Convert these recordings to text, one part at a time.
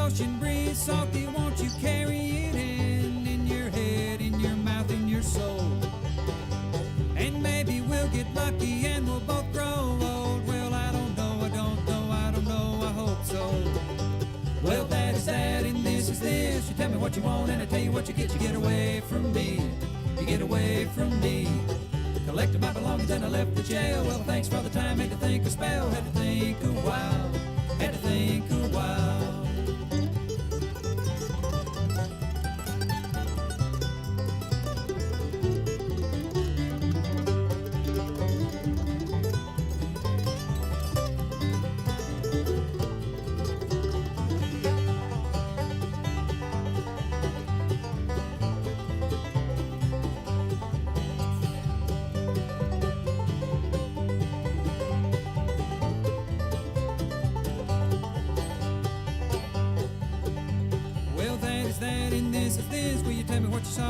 ocean breeze, salty, won't you carry it in your head, in your mouth, in your soul? And maybe we'll get lucky and we'll both grow old. Well, I don't know, I don't know, I don't know, I hope so. Well, that is that, and this is this. You tell me what you want, and I tell you what you get away from me. You get away from me. Collected my belongings and I left the jail. Well, thanks for the time, had to think a spell, had to think a while, had to think a while.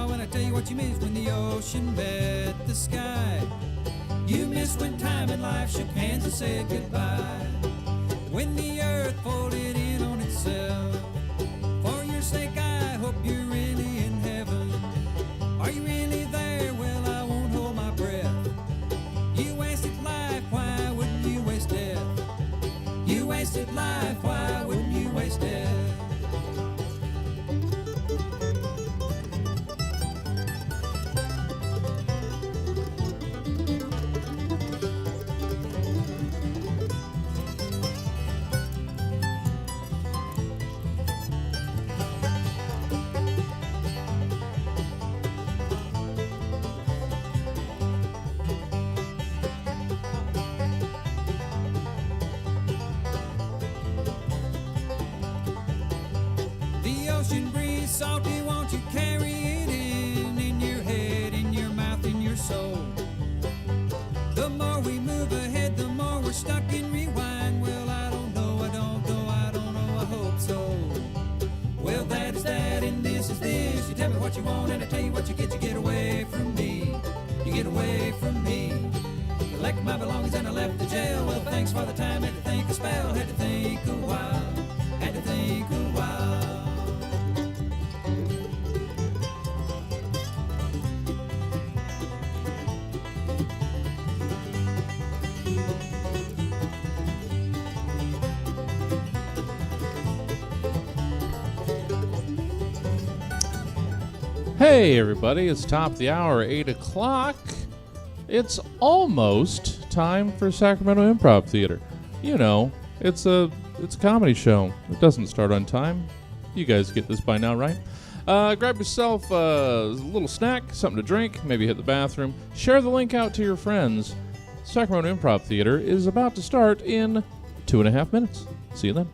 When I tell you what you missed when the ocean met the sky. You missed when time and life shook hands and said goodbye. When the earth folded in on itself. For your sake I hope you're really in heaven. Are you really there? Well, I won't hold my breath. You wasted life, why wouldn't you waste death? You wasted life, why wouldn't you waste death? Salty, won't you carry it in your head, in your mouth, in your soul? The more we move ahead, the more we're stuck in rewind. Well, I don't know, I don't know, I don't know, I hope so. Well, that is that, and this is this. You tell me what you want, and I tell you what you get away from me. You get away from me. Collected my belongings and I left the jail. Well, thanks for the time, had to think a spell, had to think a while, had to think a while. Hey everybody, it's top of the hour, 8 o'clock. It's almost time for Sacramento Improv Theater. You know, it's a comedy show. It doesn't start on time. You guys get this by now, right? Grab yourself a little snack, something to drink, maybe hit the bathroom. Share the link out to your friends. Sacramento Improv Theater is about to start in 2.5 minutes. See you then.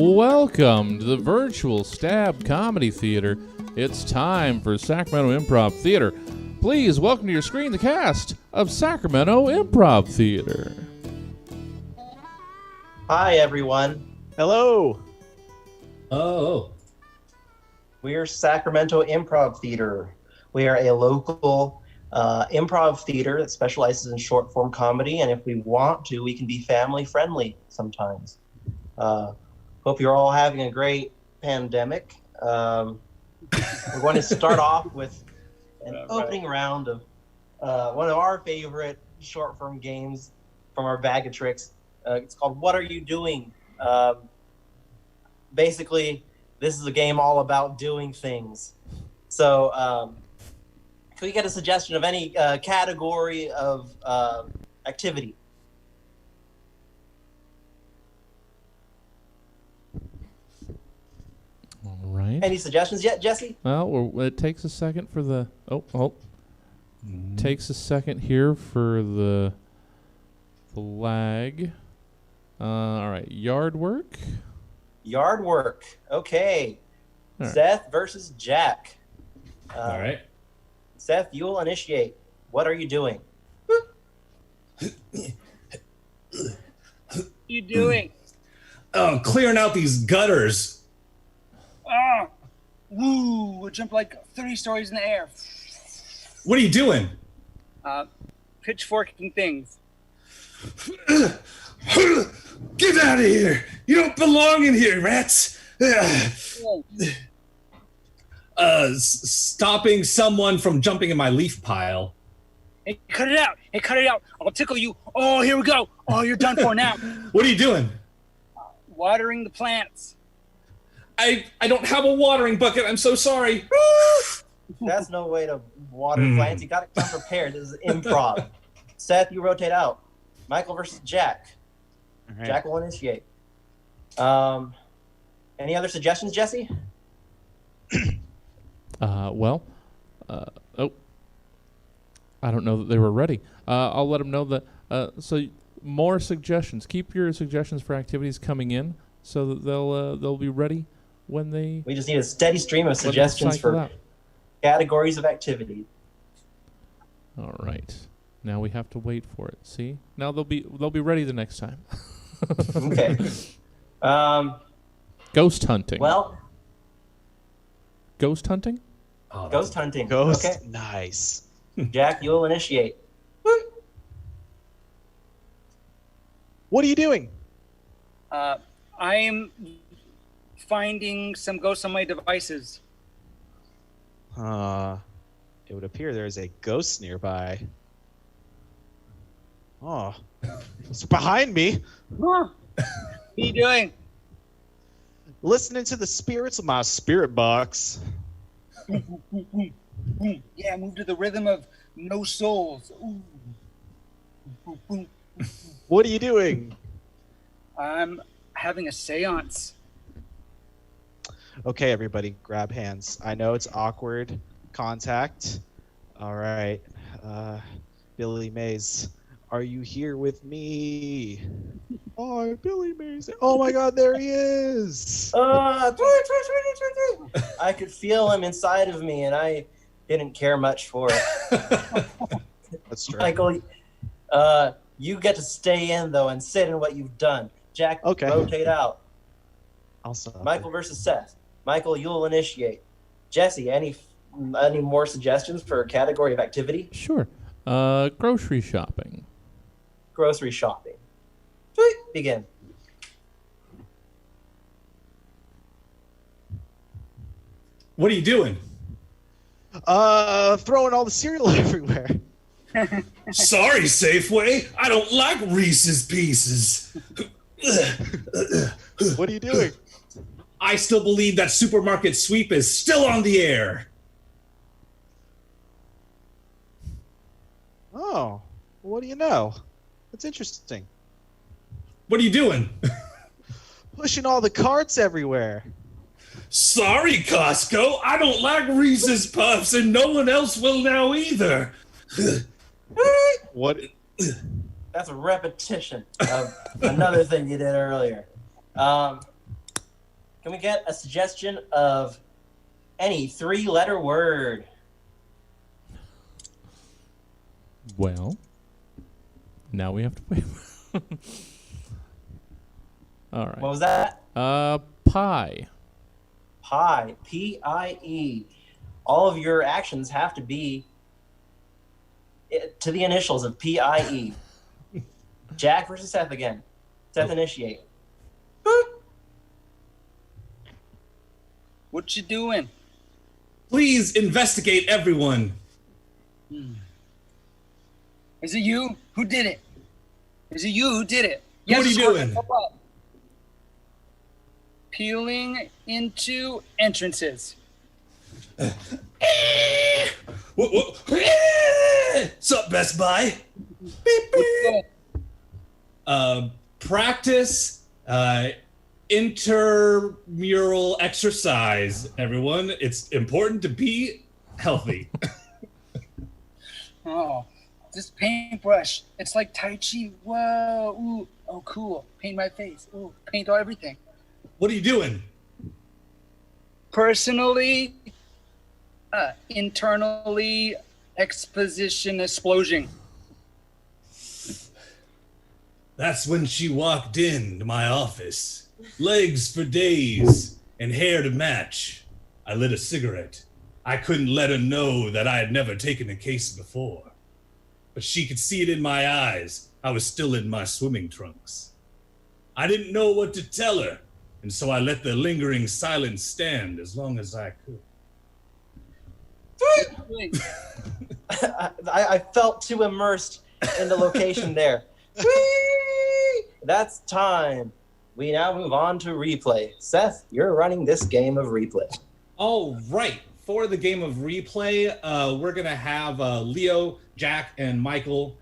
Welcome to the virtual Stab Comedy Theater. It's time for Sacramento Improv Theater. Please welcome to your screen the cast of Sacramento Improv Theater. Hi, everyone. Hello. Oh. We are Sacramento Improv Theater. We are a local improv theater that specializes in short form comedy, and if we want to, we can be family friendly sometimes. Hope you're all having a great pandemic. We're going to start off with an opening round of one of our favorite short form games from our bag of tricks. It's called What Are You Doing? Basically, this is a game all about doing things. So, can we get a suggestion of any category of activity? All right. Any suggestions yet, Jesse? Well, it takes a second for the... Takes a second here for the lag. All right. Yard work. Yard work. Okay. All right. Seth versus Jack. All right. Seth, you will initiate. What are you doing? What are you doing? Oh, clearing out these gutters. Oh, woo! Jump like 30 stories in the air. What are you doing? Pitchforking things. Get out of here! You don't belong in here, rats! Stopping someone from jumping in my leaf pile. Hey, cut it out! Hey, cut it out! I'll tickle you. Oh, here we go. Oh, you're done for now. What are you doing? Watering the plants. I don't have a watering bucket. I'm so sorry. That's no way to water plants. You got to come prepared. This is improv. Seth, you rotate out. Michael versus Jack. All right. Jack will initiate. Any other suggestions, Jesse? I don't know that they were ready. I'll let them know that. So more suggestions. Keep your suggestions for activities coming in so that they'll be ready when they. We just need a steady stream of when they suggestions cycle for out. categories of activity. All right. Now we have to wait for it. See? Now they'll be ready the next time. Okay. Ghost hunting. Well, Ghost hunting? Oh, ghost hunting. Ghost. Okay. Nice. Jack, you will initiate. What are you doing? I'm finding some ghosts on my devices. It would appear there is a ghost nearby. Oh, it's behind me. What are you doing? Listening to the spirits of my spirit box. Yeah, move to the rhythm of No Souls. Ooh. What are you doing? I'm having a seance. Okay, everybody, grab hands. I know it's awkward contact. All right. Billy Mays, are you here with me? Oh, Billy Mays. Oh my God, there he is. I could feel him inside of me, and I didn't care much for it. That's true. Michael, you get to stay in, though, and sit in what you've done. Jack, Okay. rotate out. I'll stop. Michael versus Seth. Michael, you'll initiate. Jesse, any more suggestions for a category of activity? Sure. Grocery shopping. Grocery shopping. Sweet. Begin. What are you doing? Throwing all the cereal everywhere. Sorry, Safeway. I don't like Reese's Pieces. What are you doing? I still believe that supermarket sweep is still on the air. Oh, what do you know? That's interesting. What are you doing? Pushing all the carts everywhere. Sorry, Costco. I don't like Reese's Puffs, and no one else will now either. What? That's a repetition of another thing you did earlier. Can we get a suggestion of any 3-letter word? Well, now we have to wait. All right. What was that? Pie. Pie. P-I-E. All of your actions have to be to the initials of P-I-E. Jack versus Seth again. Seth, initiate. What you doing? Please investigate everyone. Is it you? Who did it? Is it you who did it? What are you doing? Peeling into entrances. Sup, Best Buy? Beep, beep. Practice intramural exercise, everyone. It's important to be healthy. Oh, this paintbrush. It's like Tai Chi. Whoa. Ooh. Oh, cool. Paint my face. Ooh. Paint all everything. What are you doing? Personally, internally, exposition explosion. That's when she walked into my office. Legs for days and hair to match. I lit a cigarette. I couldn't let her know that I had never taken a case before. But she could see it in my eyes. I was still in my swimming trunks. I didn't know what to tell her, and so I let the lingering silence stand as long as I could. I felt too immersed in the location there. That's time. We now move on to replay. Seth, you're running this game of replay. All right. For the game of replay, we're going to have Leo, Jack, and Michael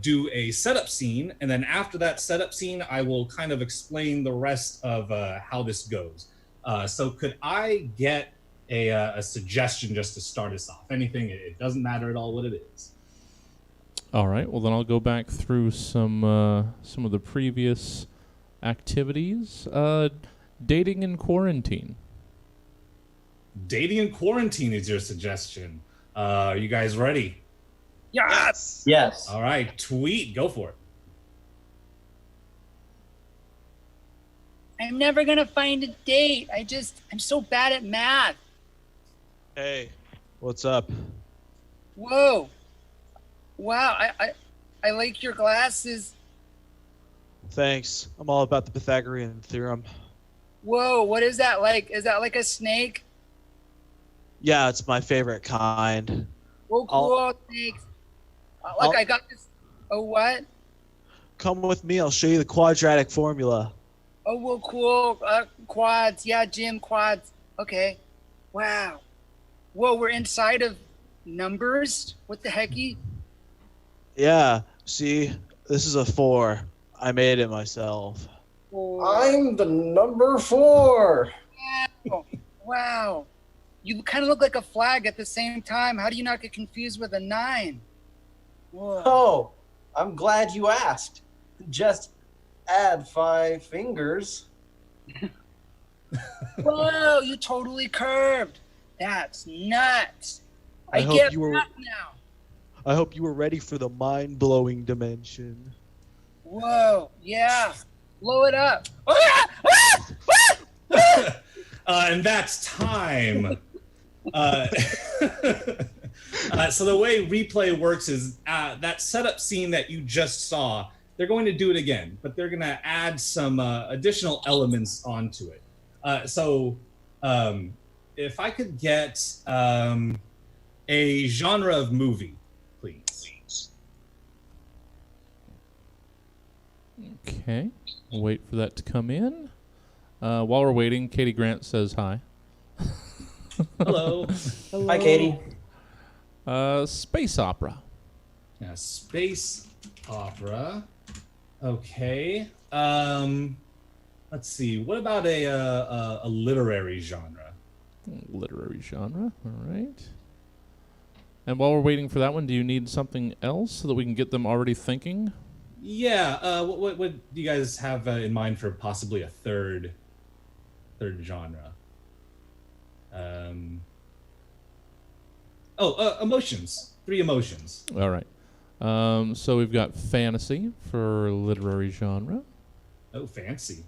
do a setup scene. And then after that setup scene, I will kind of explain the rest of how this goes. So could I get a suggestion just to start us off? Anything, it doesn't matter at all what it is. All right. Well, then I'll go back through some of the previous activities. Dating in quarantine. Dating in quarantine is your suggestion. Are you guys ready? Yes. Yes. All right. Tweet. Go for it. I'm never gonna find a date. I'm so bad at math. Hey, what's up? Whoa. Wow. I like your glasses. Thanks. I'm all about the Pythagorean theorem. Whoa. What is that like? Is that like a snake? Yeah, it's my favorite kind. Whoa, cool. Thanks. Look, I got this. Oh, what? Come with me. I'll show you the quadratic formula. Oh, well, cool. Quads. Yeah, gym quads. Okay. Wow. Whoa, we're inside of numbers? What the hecky? Yeah. See, this is a 4. I made it myself. I'm the number 4. Wow. Wow. You kind of look like a flag at the same time. How do you not get confused with a 9? Whoa. Oh, I'm glad you asked. Just add 5 fingers. Whoa, you totally curved. That's nuts. I I hope get you were- that now. I hope you were ready for the mind-blowing dimension. Whoa, yeah. Blow it up. And that's time. So the way replay works is that setup scene that you just saw, they're going to do it again, but they're going to add some additional elements onto it. So if I could get a genre of movie, please. Okay. We'll wait for that to come in. While we're waiting, Katie Grant says hi. Hello. Hi, Katie. Space opera. Yeah, space opera. Okay. Let's see. What about a literary genre? Literary genre. All right. And while we're waiting for that one, do you need something else so that we can get them already thinking? Yeah. What do you guys have in mind for possibly a third third genre. Emotions. 3 emotions. All right. So we've got fantasy for literary genre, Oh, fancy.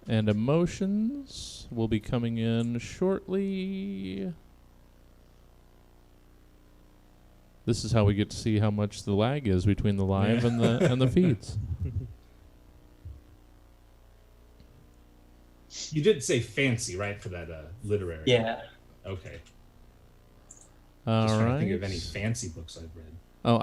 and emotions will be coming in shortly. This is how we get to see how much the lag is between the live and the feeds. You did say fancy, right, for that literary? Yeah. Okay. All Just trying to right. think of any fancy books I've read. Oh,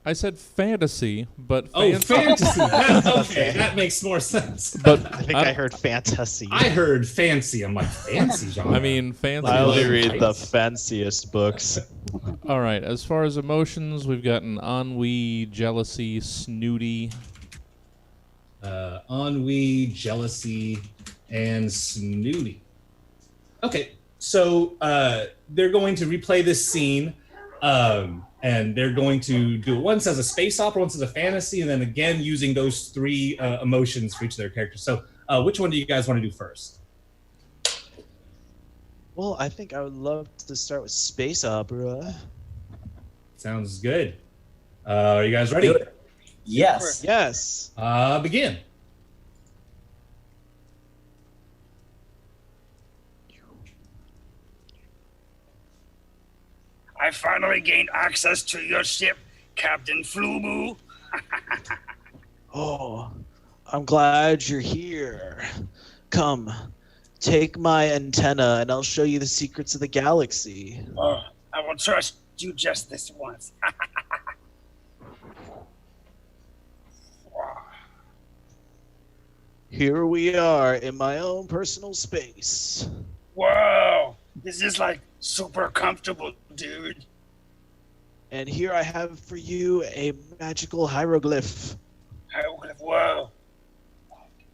I said fantasy, but Oh, fantasy. Okay, Okay. that makes more sense. But I think I heard fantasy. I heard fancy. I'm like, fancy genre? I mean fancy. I only like- read the fanciest books. All right. As far as emotions, we've got an ennui, jealousy, snooty. Ennui, jealousy, and snooty. Okay, so they're going to replay this scene, and they're going to do it once as a space opera, once as a fantasy, and then again using those 3 emotions for each of their characters. So which one do you guys want to do first? Well, I think I would love to start with space opera. Sounds good. Are you guys ready? Do it. Yes. Yes. Begin. I finally gained access to your ship, Captain Flubu. Oh, I'm glad you're here. Come, take my antenna and I'll show you the secrets of the galaxy. Oh, I will trust you just this once. Here we are in my own personal space. Whoa, this is like super comfortable, dude. And here I have for you a magical hieroglyph. Whoa.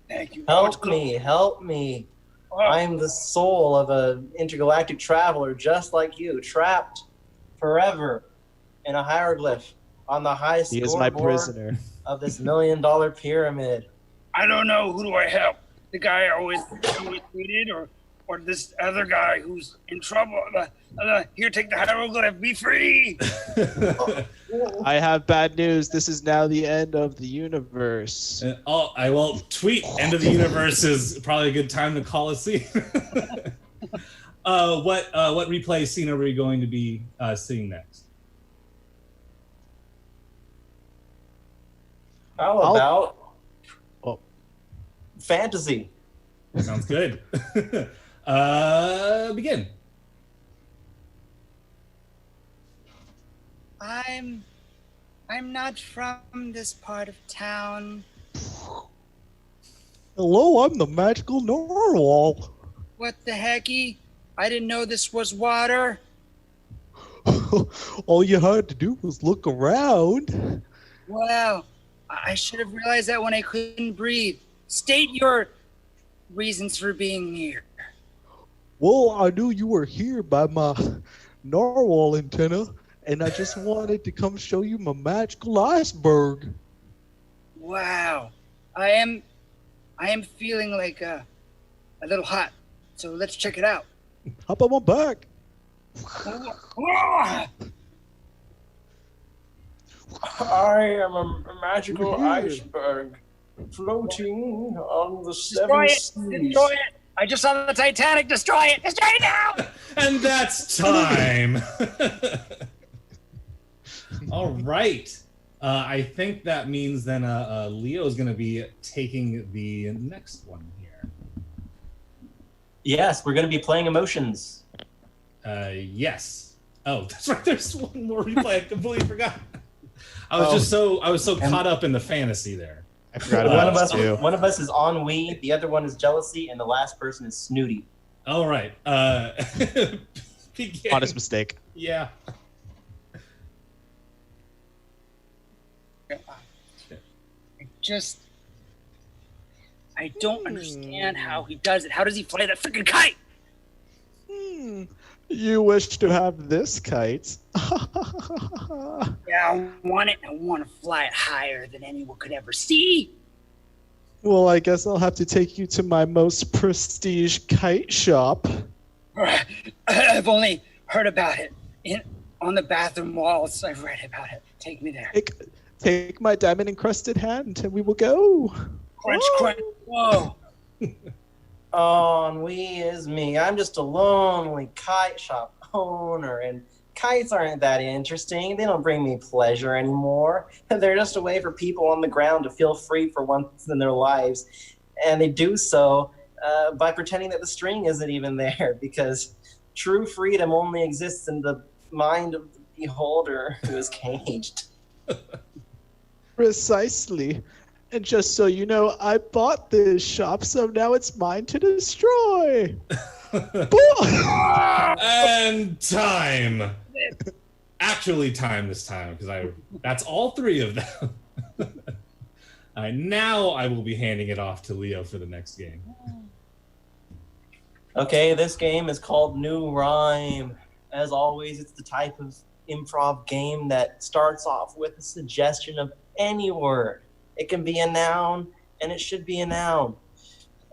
Thank you. Help me, help me. Oh, I'm the soul of an intergalactic traveler just like you, trapped forever in a hieroglyph on the high He is my scoreboard prisoner. of this $1 million pyramid. I don't know. Who do I help? The guy I always treated, or this other guy who's in trouble? Here, take the hieroglyph. Be free. I have bad news. This is now the end of the universe. I will tweet. End of the universe is probably a good time to call a scene. What replay scene are we going to be seeing next? How about Oh. fantasy? Sounds good. Begin. I'm not from this part of town. Hello, I'm the magical narwhal. What the hecky? I didn't know this was water. All you had to do was look around. Wow. I should have realized that when I couldn't breathe. State your reasons for being here. Well, I knew you were here by my narwhal antenna, and I just wanted to come show you my magical iceberg. Wow. I am feeling like a little hot. So let's check it out. How about my back? Ah! I am a magical We're here. iceberg floating on the Destroy seven it! seas. Destroy it! I just saw the Titanic. Destroy it! Destroy it now! And that's time. All right. I think that means then Leo is going to be taking the next one here. Yes, we're going to be playing emotions. Yes. Oh, that's right. There's one more replay. I completely forgot. I was so caught up in the fantasy there. I forgot One about of us, this too. one of us is ennui, the other one is jealousy, and the last person is snooty. All right. Begin. Honest mistake. Yeah. I don't understand how he does it. How does he fly that freaking kite? You wish to have this kite? Yeah, I want it. I want to fly it higher than anyone could ever see. Well, I guess I'll have to take you to my most prestige kite shop. I've only heard about it on the bathroom walls. I've read about it. Take me there. Take my diamond-encrusted hand, and we will go. Crunch, crunch. Whoa. Ennui is me. I'm just a lonely kite shop owner, and kites aren't that interesting. They don't bring me pleasure anymore. They're just a way for people on the ground to feel free for once in their lives. And they do so by pretending that the string isn't even there, because true freedom only exists in the mind of the beholder who is caged. Precisely. And just so you know, I bought this shop, so now it's mine to destroy. And time. Actually, time this time, because that's all three of them. Now I will be handing it off to Leo for the next game. Okay, this game is called New Rhyme. As always, it's the type of improv game that starts off with a suggestion of any word. It can be a noun, and it should be a noun.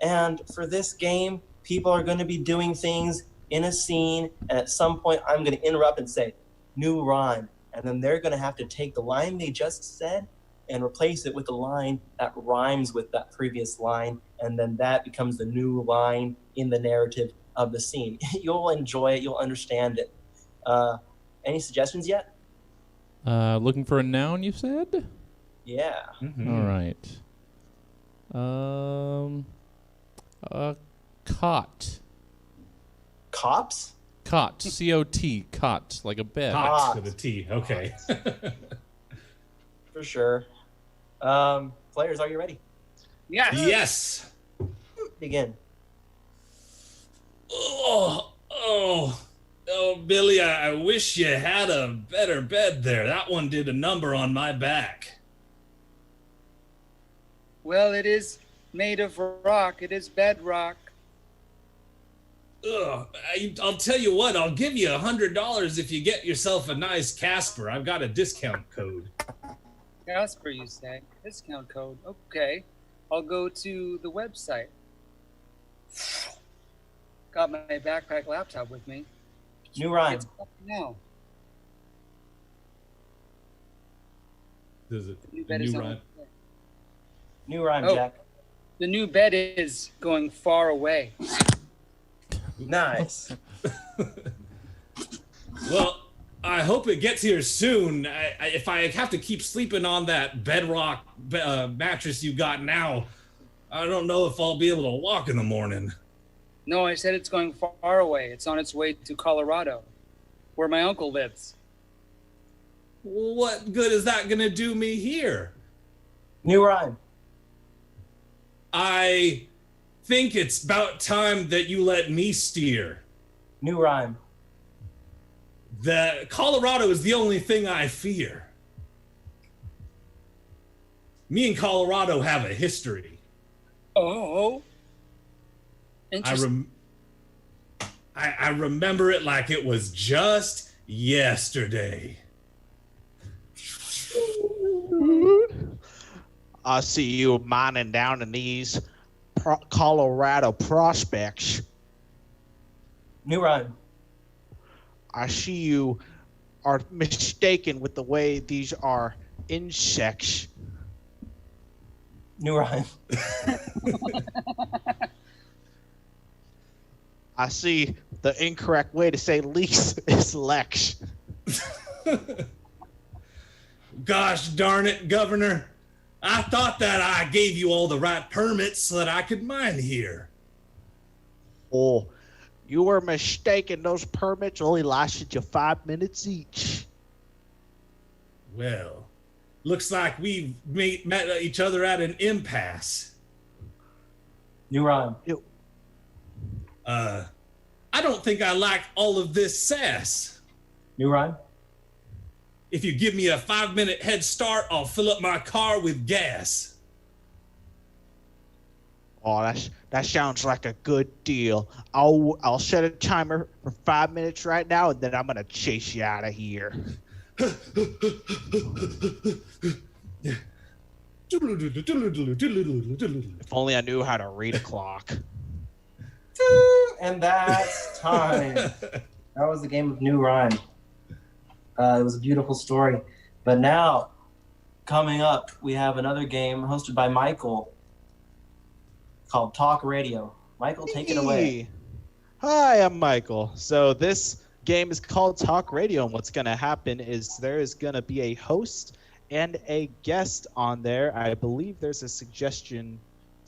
And for this game, people are going to be doing things in a scene, and at some point I'm going to interrupt and say, new rhyme. And then they're going to have to take the line they just said and replace it with a line that rhymes with that previous line, and then that becomes the new line in the narrative of the scene. You'll enjoy it. You'll understand it. Any suggestions yet? Looking for a noun, you said? Yeah. Mm-hmm. All right. Cot. Cops? Cot. C-O-T. Cot. Like a bed. Hot with a T. Okay. For sure. Players, are you ready? Yeah. Yes. Begin. Oh, Billy, I wish you had a better bed there. That one did a number on my back. Well, it is made of rock. It is bedrock. I'll tell you what, I'll give you $100 if you get yourself a nice Casper. I've got a discount code. Casper, you say? Discount code. Okay. I'll go to the website. Got my backpack laptop with me. New rhyme. No. Does it? The new The bed is new on rhyme? the way. New rhyme, Oh. Jack. The new bed is going far away. Nice. Well, I hope it gets here soon. If I have to keep sleeping on that bedrock mattress you got now, I don't know if I'll be able to walk in the morning. No, I said it's going far away. It's on its way to Colorado, where my uncle lives. What good is that going to do me here? New rhyme. I think it's about time that you let me steer. New rhyme. The Colorado is the only thing I fear. Me and Colorado have a history. Oh. Interesting. I remember it like it was just yesterday. I see you mining down in these Colorado prospects. New rhyme. I see you are mistaken with the way these are insects. New rhyme. I see the incorrect way to say lease is Lex. Gosh darn it, Governor. I thought that I gave you all the right permits so that I could mine here. Oh, you were mistaken. Those permits only lasted you 5 minutes each. Well, looks like we've met each other at an impasse. New rhyme. I don't think I like all of this sass. New rhyme. If you give me a 5-minute head start, I'll fill up my car with gas. Oh, that sounds like a good deal. I'll set a timer for 5 minutes right now, and then I'm gonna chase you out of here. If only I knew how to read a clock. And that's time. That was the game of New Rhyme. It was a beautiful story. But now, coming up, we have another game hosted by Michael called Talk Radio. Michael, take it away. Hi, I'm Michael. So this game is called Talk Radio, and what's going to happen is there is going to be a host and a guest on there. I believe there's a suggestion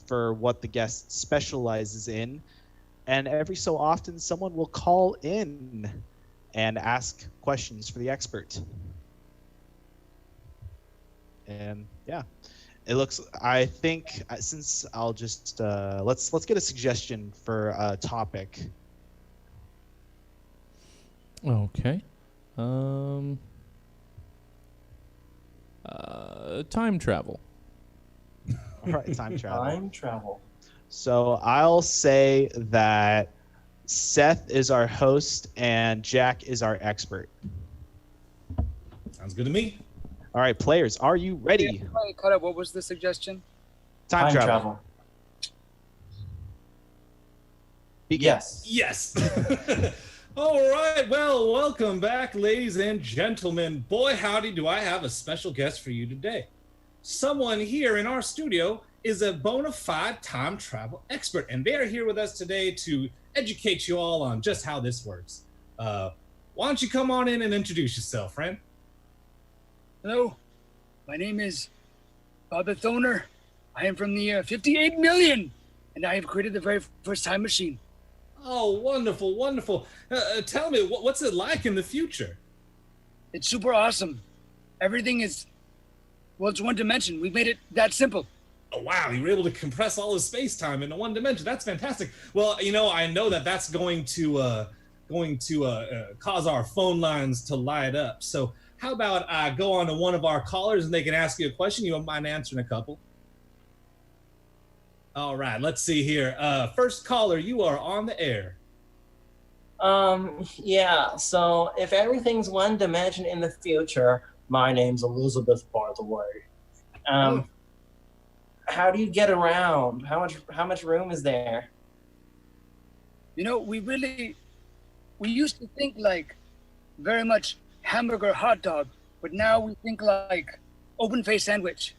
for what the guest specializes in, and every so often someone will call in and ask questions for the expert. And yeah, it looks, I think, since I'll just let's get a suggestion for a topic. Okay. Time travel. All right, time travel. Time travel. So I'll say that Seth is our host and Jack is our expert. Sounds good to me. All right, players, are you ready? Wait, cut up. What was the suggestion? Time travel. Begin. Yes. All right. Well, welcome back, ladies and gentlemen. Boy, howdy, do I have a special guest for you today. Someone here in our studio is a bona fide time travel expert, and they are here with us today to educate you all on just how this works. Why don't you come on in and introduce yourself, friend? Hello, my name is Bobby Thoner. I am from the year 58 million, and I have created the very first time machine. Oh, wonderful, wonderful. Tell me, what's it like in the future? It's super awesome. Everything is, well, it's one dimension. We made it that simple. Oh, wow, you were able to compress all of space-time into one dimension. That's fantastic. Well, I know that that's going to cause our phone lines to light up. So how about I go on to one of our callers and they can ask you a question? You don't mind answering a couple? All right, let's see here. First caller, you are on the air. Yeah, so if everything's one dimension in the future, my name's Elizabeth, by the way. How do you get around? How much room is there? We used to think like very much hamburger hot dog, but now we think like open face sandwich.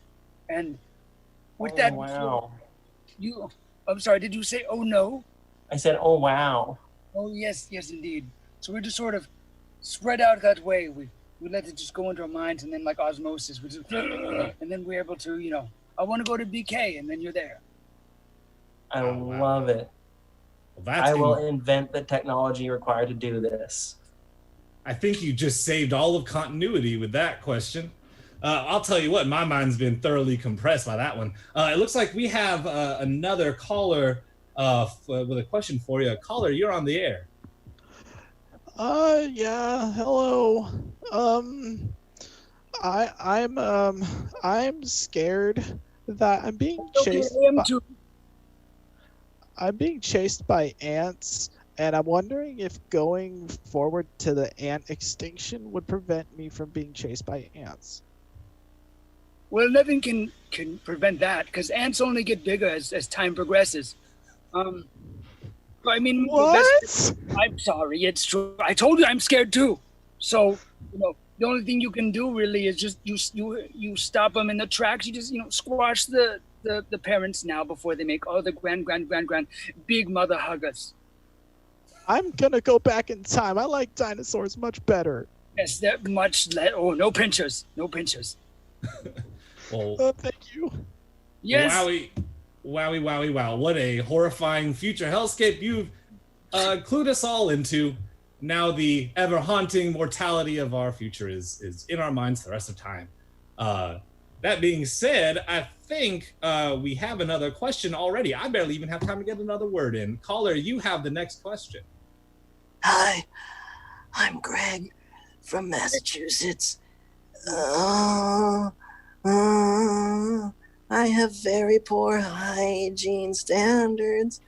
And with that, wow. I'm sorry, did you say, oh no? I said, oh wow. Oh yes, indeed. So we're just sort of spread out that way. We let it just go into our minds, and then like osmosis, we just, and then we're able to, I want to go to BK, and then you're there. I love it. Well, I will invent the technology required to do this. I think you just saved all of continuity with that question. I'll tell you what, my mind's been thoroughly compressed by that one. It looks like we have another caller with a question for you. Caller, you're on the air. Yeah, hello. I'm scared that I'm being chased. I'm being chased by ants, and I'm wondering if going forward to the ant extinction would prevent me from being chased by ants. Well, nothing can prevent that, because ants only get bigger as time progresses. I mean, what? I'm sorry, it's true. I told you I'm scared too. So, the only thing you can do really is just you stop them in the tracks. You just squash the parents now before they make all the grand big mother huggers. I'm gonna go back in time. I like dinosaurs much better. Yes, they're much less. Oh, no pinchers. Well, thank you. Yes. Wowie, wow. What a horrifying future hellscape you've clued us all into. Now the ever-haunting mortality of our future is in our minds the rest of time. That being said, I think we have another question already. I barely even have time to get another word in. Caller, you have the next question. Hi, I'm Greg from Massachusetts. I have very poor hygiene standards.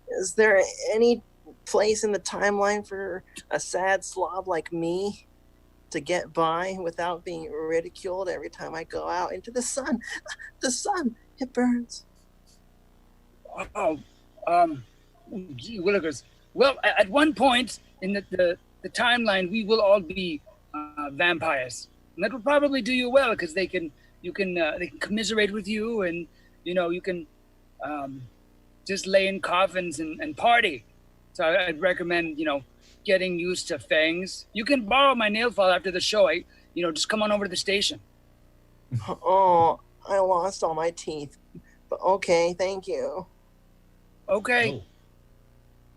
Is there any place in the timeline for a sad slob like me? to get by without being ridiculed every time I go out into the sun. The sun, it burns. Oh, gee willikers. Well, at one point in the timeline, we will all be vampires, and that will probably do you well because they can commiserate with you, and you can just lay in coffins and party. So I'd recommend getting used to fangs. You can borrow my nail file after the show. Just come on over to the station. Oh, I lost all my teeth. But okay, thank you. Okay. Oh.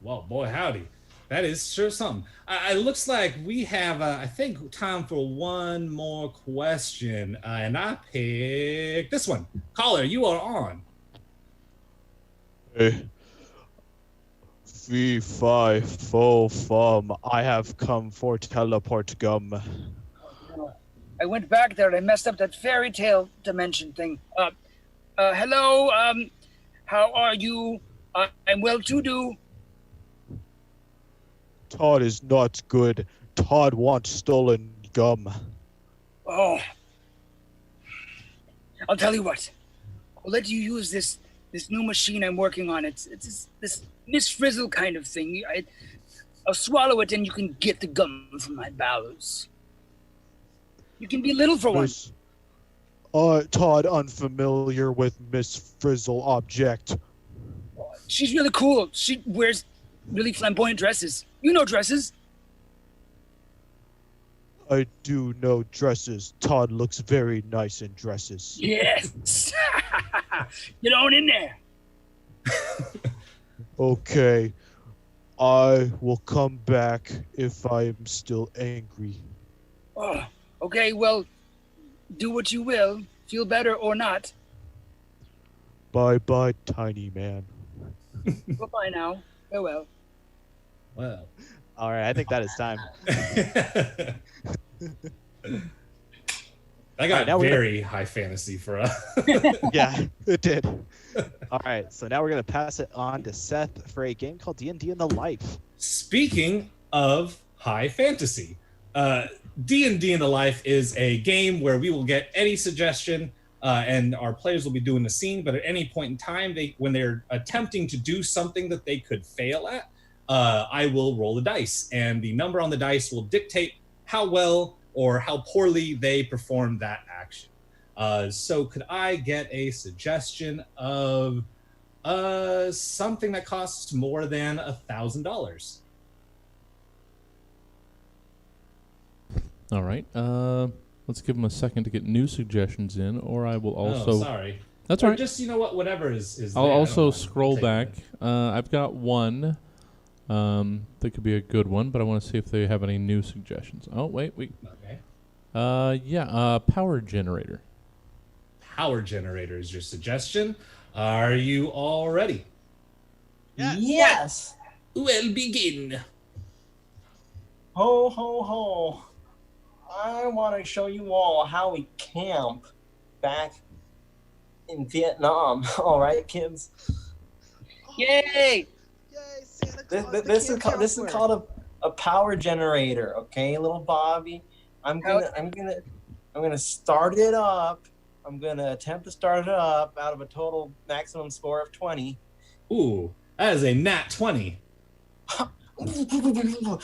Well, boy, howdy. That is sure something. It looks like we have, I think, time for one more question. And I picked this one. Caller, you are on. Hey. Fee, fi, fo, fum. I have come for teleport gum. I went back there and I messed up that fairy tale dimension thing. Hello, how are you? I'm well to do. Todd is not good. Todd wants stolen gum. Oh. I'll tell you what. I'll let you use this new machine I'm working on. It's this Miss Frizzle kind of thing. I'll swallow it and you can get the gum from my bowels. You can be little for once. Todd unfamiliar with Miss Frizzle object. She's really cool. She wears really flamboyant dresses. You know dresses. I do know dresses. Todd looks very nice in dresses. Yes. Get on in there. Okay. I will come back if I am still angry. Oh, okay, well, do what you will. Feel better or not. Bye-bye, tiny man. Bye-bye now. Farewell. Well. All right, I think that is time. I got now very high fantasy for us. Yeah, it did. All right, so now we're going to pass it on to Seth for a game called D&D in the Life. Speaking of high fantasy, D&D in the Life is a game where we will get any suggestion and our players will be doing the scene, but at any point in time, when they're attempting to do something that they could fail at, I will roll the dice, and the number on the dice will dictate how well or how poorly they perform that action. So could I get a suggestion of something that costs more than $1,000? All right. Let's give them a second to get new suggestions in, or I will also. Oh, sorry. That's or all right. Just whatever is. I'll there. also scroll back. I've got one. That could be a good one, but I want to see if they have any new suggestions. Oh, wait. Okay. Power generator. Power generator is your suggestion. Are you all ready? Yes. Well, begin. Ho, ho, ho. I want to show you all how we camp back in Vietnam. All right, kids? Yay! This is called a power generator, okay, little Bobby? I'm gonna start it up. I'm gonna attempt to start it up out of a total maximum score of 20. Ooh, that is a nat 20. Oh, freaking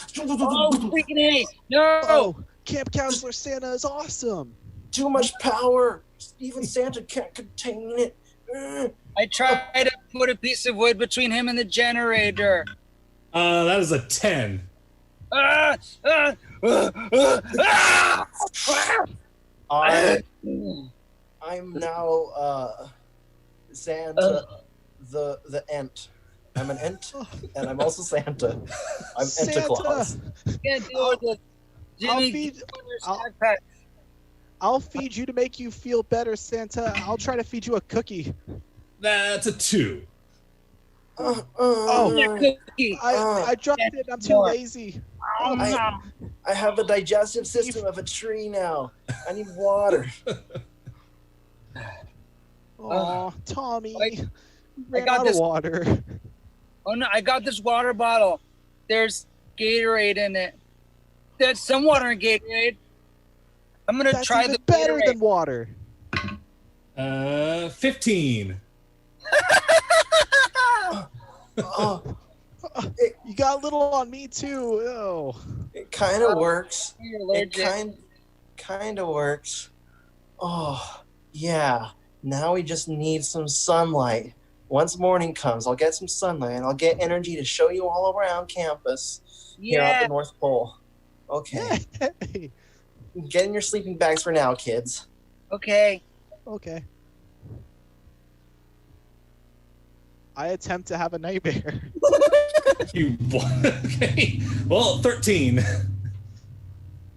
A! No! Oh, Camp Counselor Santa is awesome. Too much power. Even Santa can't contain it. I tried to put a piece of wood between him and the generator. That is a 10. I'm now Santa the Ent. I'm an Ent, and I'm also Santa. I'm Santa Claus. Can't deal with it. Jimmy, I'll feed you to make you feel better, Santa. I'll try to feed you a cookie. That's a 2. I dropped it. I'm too lazy. I have a digestive system of a tree now. I need water. Aw, Tommy. I Ran got out this of water. Oh no, I got this water bottle. There's Gatorade in it. There's some water in Gatorade. I'm gonna That's try even the better Gatorade. than water. 15. Oh, You got a little on me too. Ew. it kind of works. You're It allergic. kind of works. Oh, yeah. Now we just need some sunlight. Once morning comes, I'll get some sunlight and I'll get energy to show you all around campus here at Yeah. the North Pole. Okay. Yay. Get in your sleeping bags for now, kids. Okay. Okay. I attempt to have a nightmare. You okay? Well, 13.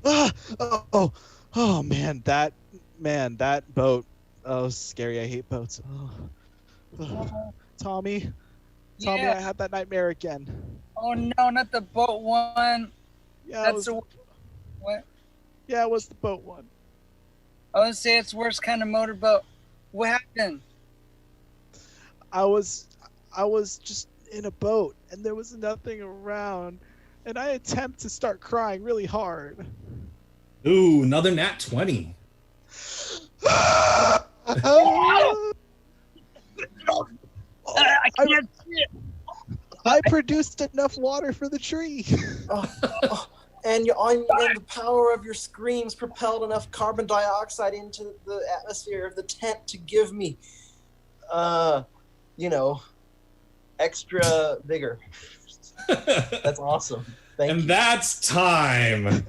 Oh man, that boat. Oh, scary. I hate boats. Oh. Tommy, Yeah. I had that nightmare again. Oh no, not the boat one. Yeah, That's the what? yeah, it was the boat one. I would say it's worst kind of motorboat. What happened? I was just in a boat and there was nothing around, and I attempt to start crying really hard. Ooh, another nat 20. I can't see it. I produced enough water for the tree. And the power of your screams propelled enough carbon dioxide into the atmosphere of the tent to give me, extra vigor. That's awesome. Thank And you. that's time.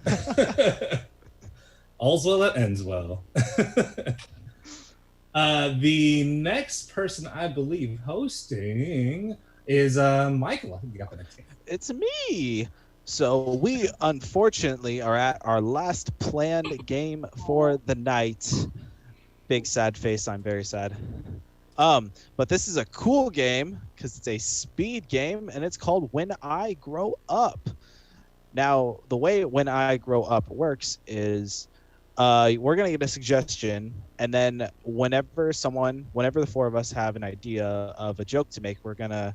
Also, that ends well. The next person I believe hosting is Michael. I think you got the next game. It's me. So we unfortunately are at our last planned game for the night. Big sad face. I'm very sad. But this is a cool game because it's a speed game and it's called When I Grow Up. Now, the way When I Grow Up works is we're going to get a suggestion, and then whenever the four of us have an idea of a joke to make, we're going to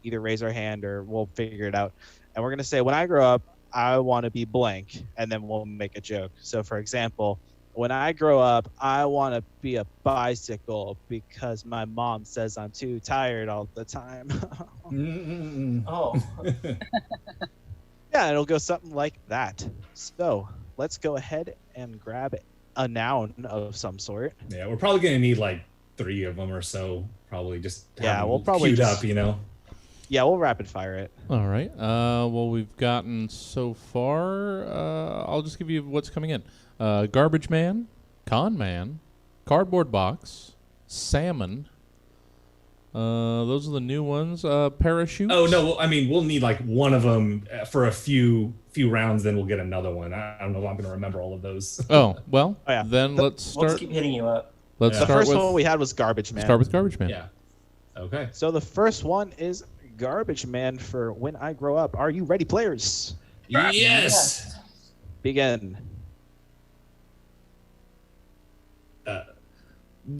either raise our hand or we'll figure it out. And we're going to say, when I grow up, I want to be blank, and then we'll make a joke. So, for example, when I grow up, I want to be a bicycle because my mom says I'm too tired all the time. Oh, Yeah, it'll go something like that. So let's go ahead and grab a noun of some sort. Yeah, we're probably gonna need like 3 of them or so. Probably just have Yeah, them we'll probably queued just- up, you know. Yeah, we'll rapid fire it. All right. Well, we've gotten so far. I'll just give you what's coming in. Garbage man, con man, cardboard box, salmon. Those are the new ones. Parachute. Oh no, I mean we'll need like one of them for a few rounds, then we'll get another one. I don't know if I'm gonna remember all of those. Oh well. Oh, yeah. Then let's we'll start. just keep hitting you up. Let's Yeah. The start first with one we had was Garbage Man. start with garbage man. Yeah. Okay. So the first one is Garbage Man for When I Grow Up. Are you ready, players? Yes. Begin.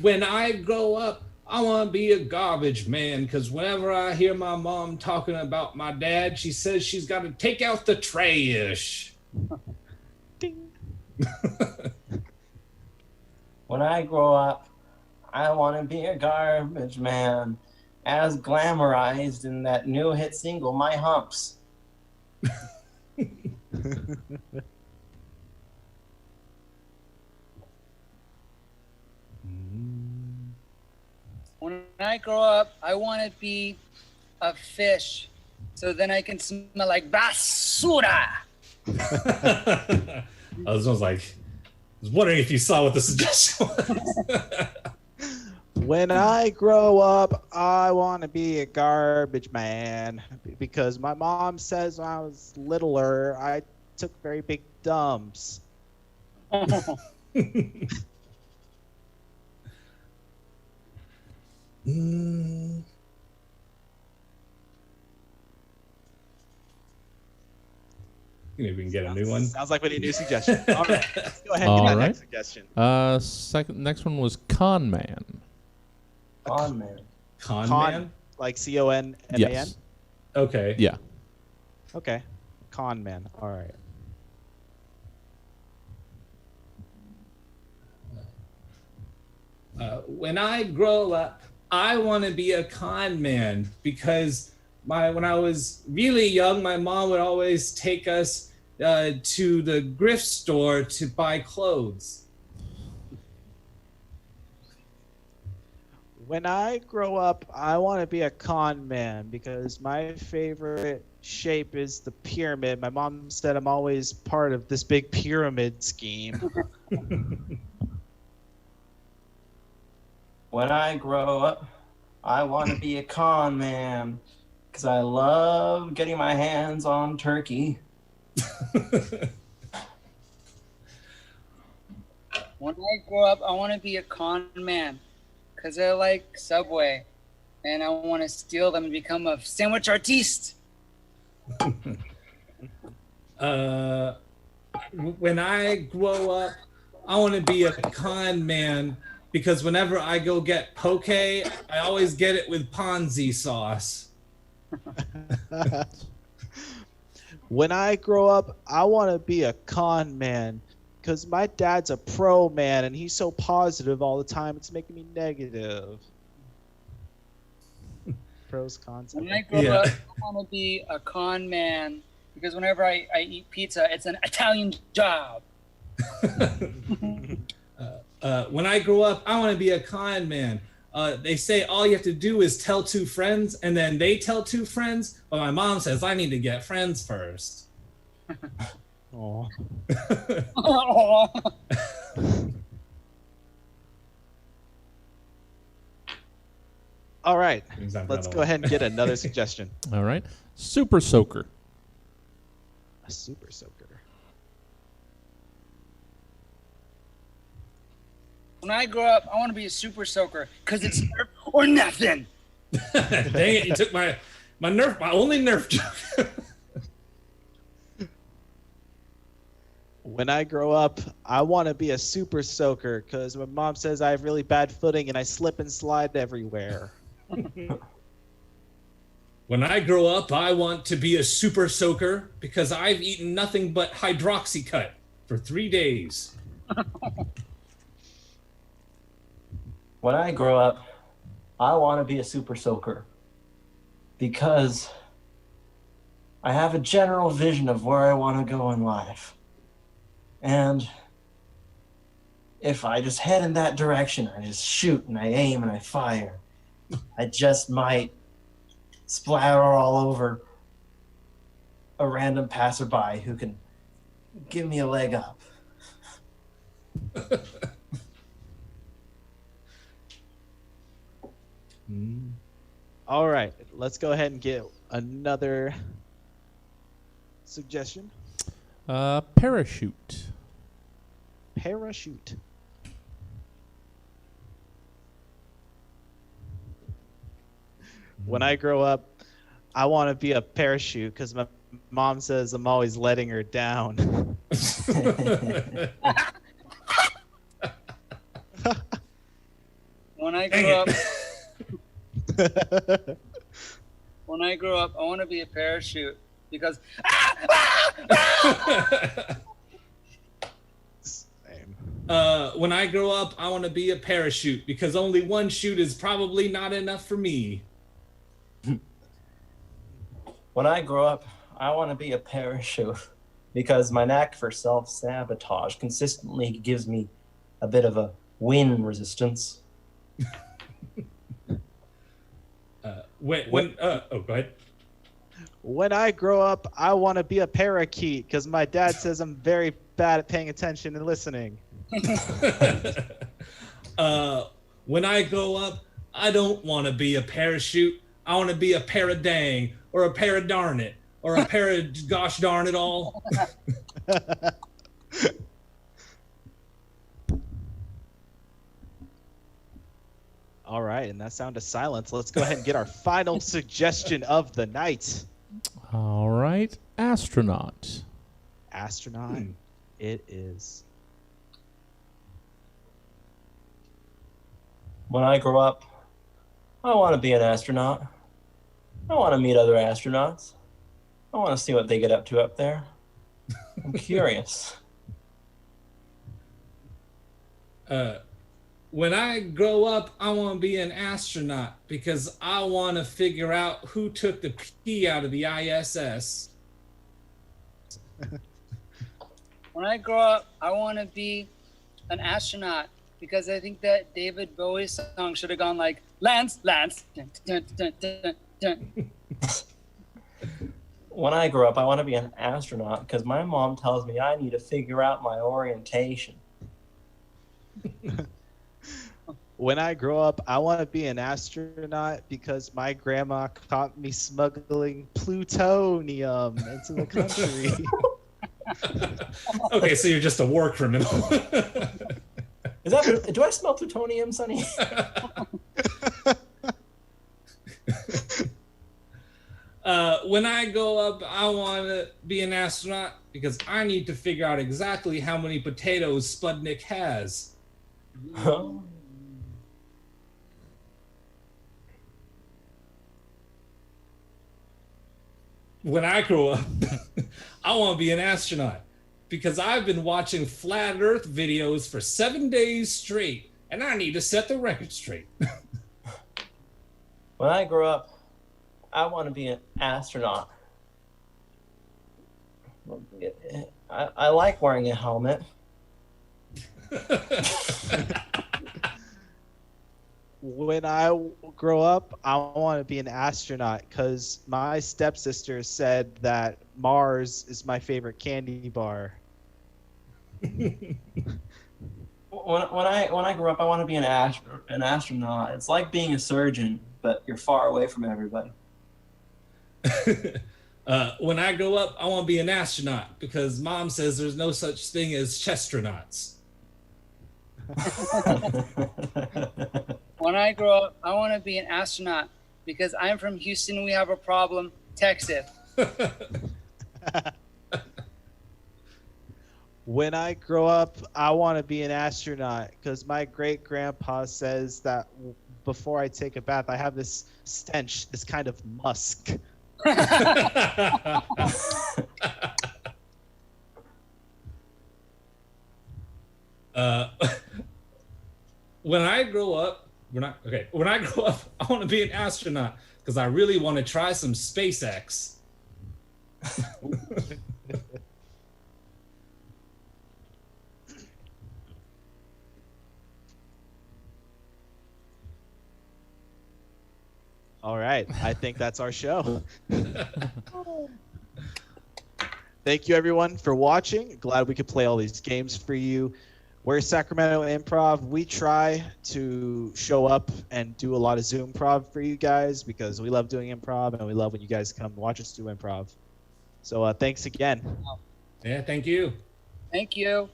When I grow up, I want to be a garbage man because whenever I hear my mom talking about my dad, she says she's got to take out the trash. Ding. When I grow up, I want to be a garbage man, as glamorized in that new hit single, My Humps. When I grow up, I want to be a fish, so then I can smell like basura. I was like, I was wondering if you saw what the suggestion was. When I grow up, I want to be a garbage man because my mom says when I was littler, I took very big dumps. Maybe we can get a new one. Sounds like we need a new suggestion. All right, let's go ahead and All get that right. next suggestion. Next one was con man. On man. Con Con, man? like CONMAN? Yes. Okay. Yeah. Okay. Con man. All right. When I grow up, I want to be a con man because when I was really young, my mom would always take us to the thrift store to buy clothes. When I grow up, I want to be a con man because my favorite shape is the pyramid. My mom said I'm always part of this big pyramid scheme. When I grow up, I want to be a con man because I love getting my hands on turkey. When I grow up, I want to be a con man because I like Subway and I want to steal them and become a sandwich artiste. When I grow up, I want to be a con man because whenever I go get poke, I always get it with Ponzi sauce. When I grow up, I want to be a con man because my dad's a pro man and he's so positive all the time. It's making me negative. Pros, cons. When I grow up, I want to be a con man because whenever I eat pizza, it's an Italian job. When I grow up, I want to be a con man. They say all you have to do is tell two friends, and then they tell two friends. But my mom says I need to get friends first. Aw. All right, let's go ahead and get another suggestion. All right. Super Soaker. A super soaker. When I grow up, I want to be a super soaker because it's Nerf or nothing. Dang it! You took my Nerf, my only Nerf joke. When I grow up, I want to be a super soaker because my mom says I have really bad footing and I slip and slide everywhere. When I grow up, I want to be a super soaker because I've eaten nothing but hydroxycut for 3 days. When I grow up, I want to be a super soaker because I have a general vision of where I want to go in life. And if I just head in that direction, I just shoot and I aim and I fire, I just might splatter all over a random passerby who can give me a leg up. All right, let's go ahead and get another suggestion. Parachute. Parachute. When I grow up, I want to be a parachute because my mom says I'm always letting her down. When I grow up, when I grow up, I want to be a parachute because Same. When I grow up, I want to be a parachute because only one chute is probably not enough for me. When I grow up, I want to be a parachute because my knack for self-sabotage consistently gives me a bit of a wind resistance. Go ahead. When I grow up, I want to be a parakeet because my dad says I'm very bad at paying attention and listening. When I grow up, I don't want to be a parachute. I want to be a paradang or a paradarnit or a gosh darn it all. All right, and that sound of silence. Let's go ahead and get our final suggestion of the night. All right. Astronaut. Astronaut. It is. When I grow up, I want to be an astronaut. I want to meet other astronauts. I want to see what they get up to up there. I'm curious. When I grow up, I want to be an astronaut because I want to figure out who took the P out of the ISS. When I grow up, I want to be an astronaut because I think that David Bowie's song should have gone like Lance, Lance. Dun, dun, dun, dun, dun. When I grow up, I want to be an astronaut because my mom tells me I need to figure out my orientation. When I grow up, I want to be an astronaut because my grandma caught me smuggling plutonium into the country. Okay, so you're just a war criminal. Is that? Do I smell plutonium, Sonny? When I grow up, I want to be an astronaut because I need to figure out exactly how many potatoes Sputnik has. When I grow up, I want to be an astronaut because I've been watching flat Earth videos for 7 days straight, and I need to set the record straight. When I grow up, I want to be an astronaut. I like wearing a helmet. When I grow up, I want to be an astronaut because my stepsister said that Mars is my favorite candy bar. When I grow up, I want to be an astronaut. It's like being a surgeon, but you're far away from everybody. When I grow up, I want to be an astronaut because Mom says there's no such thing as chestronauts. When I grow up, I want to be an astronaut because I'm from Houston. We have a problem. Texas. When I grow up, I want to be an astronaut because my great grandpa says that before I take a bath, I have this stench, this kind of musk. When I grow up, When I grow up, I want to be an astronaut because I really want to try some SpaceX. All right, I think that's our show. Thank you, everyone, for watching. Glad we could play all these games for you. We're Sacramento Improv. We try to show up and do a lot of Zoom improv for you guys because we love doing improv and we love when you guys come watch us do improv. So thanks again. Yeah, thank you. Thank you.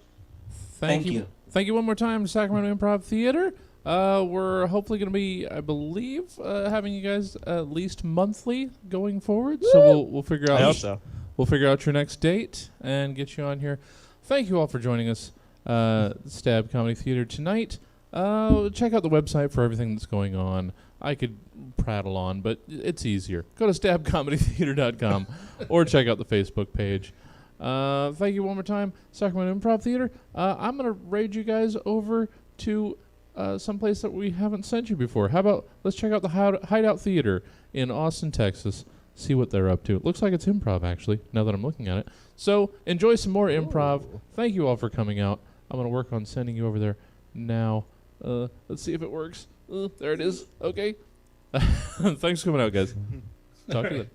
Thank you. Thank you one more time to Sacramento Improv Theater. We're hopefully going to be, I believe, having you guys at least monthly going forward. Woo! So we'll figure out. I hope so. We'll figure out your next date and get you on here. Thank you all for joining us. Stab Comedy Theater tonight. Check out the website for everything that's going on. I could prattle on, but it's easier. Go to stabcomedytheater.com or check out the Facebook page. Thank you one more time, Sacramento Improv Theater. I'm going to raid you guys over to someplace that we haven't sent you before. How about let's check out the Hideout Theater in Austin, Texas. See what they're up to. It looks like it's improv, actually, now that I'm looking at it. So enjoy some more improv. Thank you all for coming out. I'm going to work on sending you over there now. Let's see if it works. There it is. Okay. Thanks for coming out, guys. Talk to you then.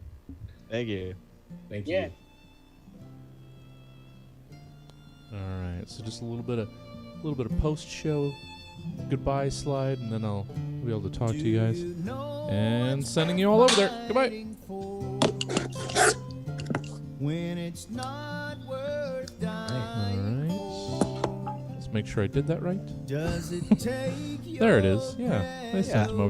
Thank you. Thank Yeah. you. All right. So just a little bit of post-show goodbye slide, and then I'll be able to talk to you guys. And sending you all over there. Goodbye. When it's not worth All dying right. Let's make sure I did that right. Does it take There it is. Yeah. They sent him over there.